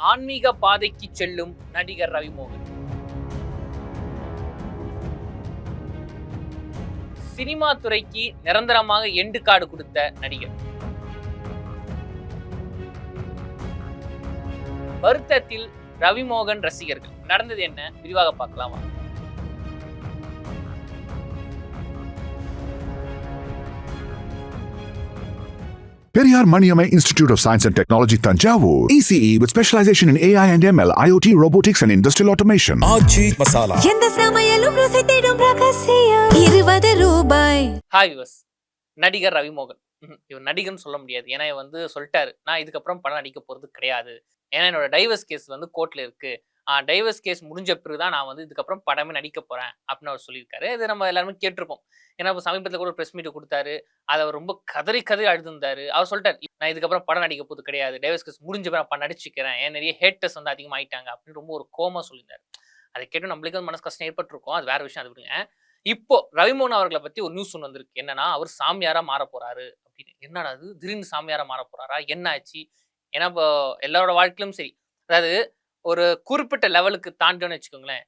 ஆன்மீக பாதைக்கு செல்லும் நடிகர் ரவிமோகன். சினிமா துறைக்கு நிரந்தரமாக எண்டு கார்டு கொடுத்த நடிகர். வருத்தத்தில் ரவிமோகன் ரசிகர்கள். நடந்தது என்ன விரிவாக பார்க்கலாமா? Periyar Maniamai Institute of Science and Technology, Tanjavur. ECE with specialization in AI and ML, IoT, robotics and industrial automation. ஆச்சி மசாலா. எந்த சமையலும் ருசி தேடும் ரகசியம் 20 ரூபாய். ஹாய் விவஸ், நடிகர் ரவிமோகன். இவர் நடிகர்னு சொல்ல முடியாது. ஏன்னா வந்து சொல்லிட்டாரு, நான் இதுக்கப்புறம் படம் நடிக்க போறது கிடையாது. ஏன்னா என்னோட டைவர்ஸ் கேஸ் வந்து கோர்ட்ல இருக்கு. டைவர்ஸ் கேஸ் முடிஞ்ச பிறகுதான் நான் வந்து இதுக்கப்புறம் படமே நடிக்க போறேன் அப்படின்னு அவர் சொல்லியிருக்காரு. இது நம்ம எல்லாருமே கேட்டிருப்போம். ஏன்னா இப்போ சமீபத்தில் கூட ப்ரெஸ் மீட் கொடுத்தாரு. அதை அவர் ரொம்ப கதறி அழுதுந்தாரு. அவர் சொல்லிட்டாரு, நான் இதுக்கப்புறம் படம் நடிக்க போது கிடையாது, டைவர்ஸ் கேஸ் முடிஞ்ச பிறகு நான் நடிச்சுக்கிறேன், ஏன் நிறைய ஹேட்டர்ஸ் வந்து அதிகமாயிட்டாங்க அப்படின்னு ரொம்ப ஒரு கோமா சொல்லியிருந்தாரு. அதை கேட்டு நம்மளுக்கு வந்து மனசு கஷ்டம் ஏற்பட்டிருக்கும். அது வேற விஷயம், அது விடுங்க. இப்போ ரவிமோகன் அவர்களை பத்தி ஒரு நியூஸ் ஒன்று வந்திருக்கு. என்னன்னா, அவர் சாமியாரா மாற போறாரு அப்படின்னு. என்னடா அது, திடீர்னு சாமியாரா மாற போறாரா, என்ன ஆச்சு? ஏன்னா இப்போ எல்லாரோட வாழ்க்கையிலும் சரி, அதாவது ஒரு குறிப்பிட்ட லெவலுக்கு தாண்டோன்னு வச்சுக்கோங்களேன்,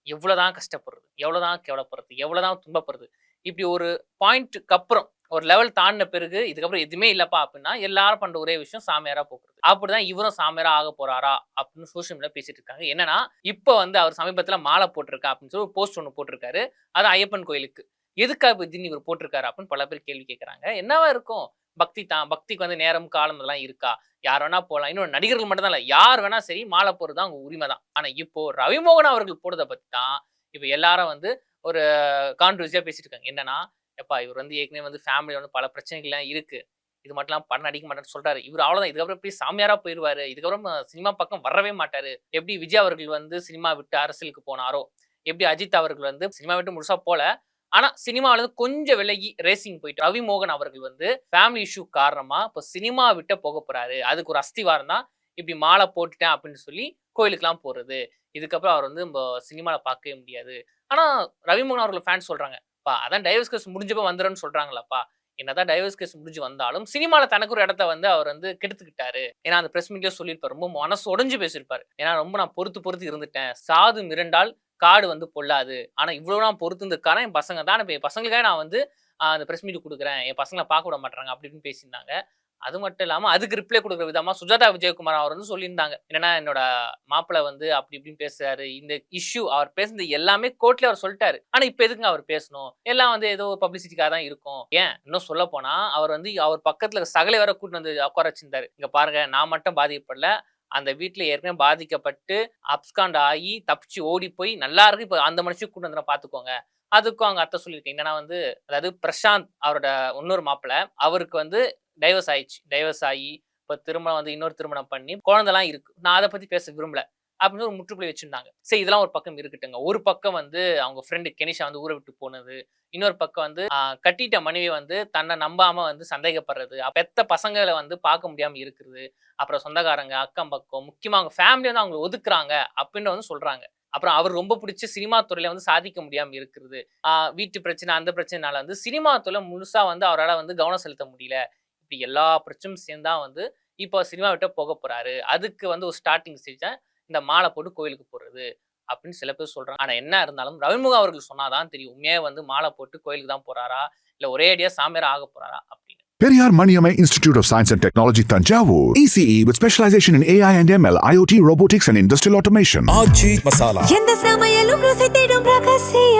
எவ்வளவுதான் கஷ்டப்படுறது, எவ்வளவுதான் கேவலப்படுறது, எவ்வளவுதான் துன்பப்படுறது, இப்படி ஒரு பாயிண்ட்டுக்கு அப்புறம் ஒரு லெவல் தாண்டின பிறகு இதுக்கப்புறம் எதுவுமே இல்லப்பா அப்படின்னா எல்லாரும் பண்ற ஒரே விஷயம் சாமியாரா போக்குறது. அப்படிதான் இவரும் சாமியாரா ஆக போறாரா அப்படின்னு சோசியல் மீடியா பேசிட்டு இருக்காங்க. என்னன்னா, இப்ப வந்து அவர் சமீபத்துல மாலை போட்டிருக்கா அப்படின்னு சொல்லி ஒரு போஸ்ட் ஒன்று போட்டிருக்காரு. அது ஐயப்பன் கோயிலுக்கு. எதுக்காக இப்ப திடீர்னு இவர் போட்டிருக்காரு அப்படின்னு பல பேர் கேள்வி கேட்கறாங்க. என்னவா இருக்கும்? பக்தி தான். பக்திக்கு வந்து நேரம் காலம் இதெல்லாம் இருக்கா? யார் வேணா போகலாம். இன்னொரு நடிகர்கள் மட்டும் தான் இல்ல, யார் வேணா சரி மாலை போடுறது அவங்க உரிமை தான். ஆனா இப்போ ரவிமோகன் அவர்கள் போடுறதை பத்தி தான் இப்ப எல்லாரும் வந்து ஒரு கான்ட்ரவர்சியா பேசிட்டு இருக்காங்க. என்னன்னா, எப்பா இவர் வந்து ஏற்கனவே வந்து ஃபேமிலி வந்து பல பிரச்சனைகள்லாம் இருக்கு, இது மட்டும் படம் நடிக்க மாட்டேன்னு சொல்றாரு. இவர் அவ்வளவுதான், இதுக்கப்புறம் எப்படி சாமியாரா போயிருவாரு, இதுக்கப்புறம் சினிமா பக்கம் வரவே மாட்டாரு. எப்படி விஜய் அவர்கள் வந்து சினிமா விட்டு அரசியலுக்கு போனாரோ, எப்படி அஜித் அவர்கள் வந்து சினிமா விட்டு முழுசா போல, ஆனா சினிமாவில இருந்து கொஞ்சம் விலகி ரேசிங் போயிட்டு ரவிமோகன் அவர்கள் வந்து ஃபேமிலி இஷ்யூ காரணமா இப்போ சினிமா விட்ட போக போறாரு. அதுக்கு ஒரு அஸ்திவாரம் தான் இப்படி மாலை போட்டுட்டேன் அப்படின்னு சொல்லி கோயிலுக்கெல்லாம் போறது. இதுக்கப்புறம் அவர் வந்து நம்ம சினிமால பார்க்கவே முடியாது. ஆனா ரவிமோகன் அவர்கள் ஃபேன்ஸ் சொல்றாங்க, அதான் டைவர்ஸ் கேஸ் முடிஞ்சப்ப வந்துருன்னு சொல்றாங்களாப்பா. என்னதான் டைவர்ஸ் கேஸ் முடிஞ்சு வந்தாலும் சினிமால தனக்கு ஒரு இடத்த வந்து அவர் வந்து கெடுத்துக்கிட்டாரு. ஏன்னா அந்த பிரஸ் மீட்லயே சொல்லியிருப்பாரு, ரொம்ப மனசு உடைஞ்சு பேசியிருப்பாரு. ஏன்னா ரொம்ப நான் பொறுத்து இருந்துட்டேன், சாது மிரண்டால் காடு வந்து பொல்லாது, ஆனா இவ்வளவு நான் பொறுத்துருக்கான என் பசங்க தான், இப்ப என் பசங்களுக்காக நான் வந்து அந்த பிரஸ் மீட் கொடுக்குறேன், என் பசங்களை பார்க்க விட மாட்டாங்க அப்படின்னு பேசியிருந்தாங்க. அது மட்டும் இல்லாம அதுக்கு ரிப்ளை கொடுக்குற விதமா சுஜாதா விஜயகுமார் அவர் வந்து சொல்லியிருந்தாங்க, என்னன்னா என்னோட மாப்பிள்ள வந்து அப்படி இப்படின்னு பேசுறாரு, இந்த இஷ்யூ அவர் பேசுனது எல்லாமே கோர்ட்ல அவர் சொல்லிட்டாரு, ஆனா இப்ப எதுக்குங்க அவர் பேசணும், எல்லாம் வந்து ஏதோ பப்ளிசிட்டிக்காக தான் இருக்கும். ஏன் இன்னும் சொல்ல போனா அவர் வந்து அவர் பக்கத்துல சகலை வர கூட்டு வந்து உட்கார வச்சிருந்தாரு. இங்க பாருங்க, நான் மட்டும் பாதிக்கப்படல, அந்த வீட்டுல ஏற்கனவே பாதிக்கப்பட்டு அப்ஸ்காண்ட் ஆகி தப்பிச்சு ஓடி போய் நல்லா இருக்கு, இப்ப அந்த மனுஷன் கூட்டு வந்து பாத்துக்கோங்க. அதுக்கும் அவங்க அத்தை சொல்லியிருக்கேன். என்னன்னா வந்து, அதாவது பிரசாந்த் அவரோட இன்னொரு மாப்பிள்ள, அவருக்கு வந்து டைவர்ஸ் ஆயிடுச்சு. டைவர்ஸ் ஆகி இப்ப திருமணம் வந்து இன்னொரு திருமணம் பண்ணி குழந்தைலாம் இருக்கு. நான் அதை பத்தி பேச விரும்பல அப்படின்னு ஒரு முற்றுப்புள்ளி வச்சிருந்தாங்க. சரி, இதெல்லாம் ஒரு பக்கம் இருக்கட்டுங்க. ஒரு பக்கம் வந்து அவங்க ஃப்ரெண்டு கெனிஷா வந்து ஊரை விட்டு போனது, இன்னொரு பக்கம் வந்து கட்டிட்ட மனைவி வந்து தன்னை நம்பாம வந்து சந்தேகப்படுறது, பெத்த பசங்களை வந்து பார்க்க முடியாம இருக்கிறது, அப்புறம் சொந்தக்காரங்க அக்கம் பக்கம் முக்கியமா அவங்க ஃபேமிலி வந்து அவங்க ஒதுக்குறாங்க அப்படின்னு வந்து சொல்றாங்க. அப்புறம் அவர் ரொம்ப பிடிச்ச சினிமா துறையில வந்து சாதிக்க முடியாம இருக்கிறது, வீட்டு பிரச்சனை அந்த பிரச்சனைனால வந்து சினிமா துறையில முழுசா வந்து அவரால் வந்து கவனம் செலுத்த முடியல. இப்படி எல்லா பிரச்சனையும் சேர்ந்தா வந்து இப்போ சினிமா விட்ட போக போறாரு. அதுக்கு வந்து ஒரு ஸ்டார்டிங் ஸ்டேஜ் இந்த மாலை போட்டு கோயிலுக்கு போறது அப்படின்னு சில பேர் சொல்றாங்க. ஆனா என்ன இருந்தாலும் ரவிமுகம் அவர்கள் சொன்னாதான் தெரியும், உண்மையா வந்து மாலை போட்டு கோயிலுக்கு தான் போறாரா இல்ல ஒரே அடியா சாமியாரா ஆக போறாரா அப்படின்னு. Periyar Maniamai Institute of Science and Technology, Tanjavur. ECE with specialization in AI and ML, IoT, robotics and industrial automation. ஆச்சி மசாலா. எந்த சமையலும் ருசி தேடும் ரகசியம்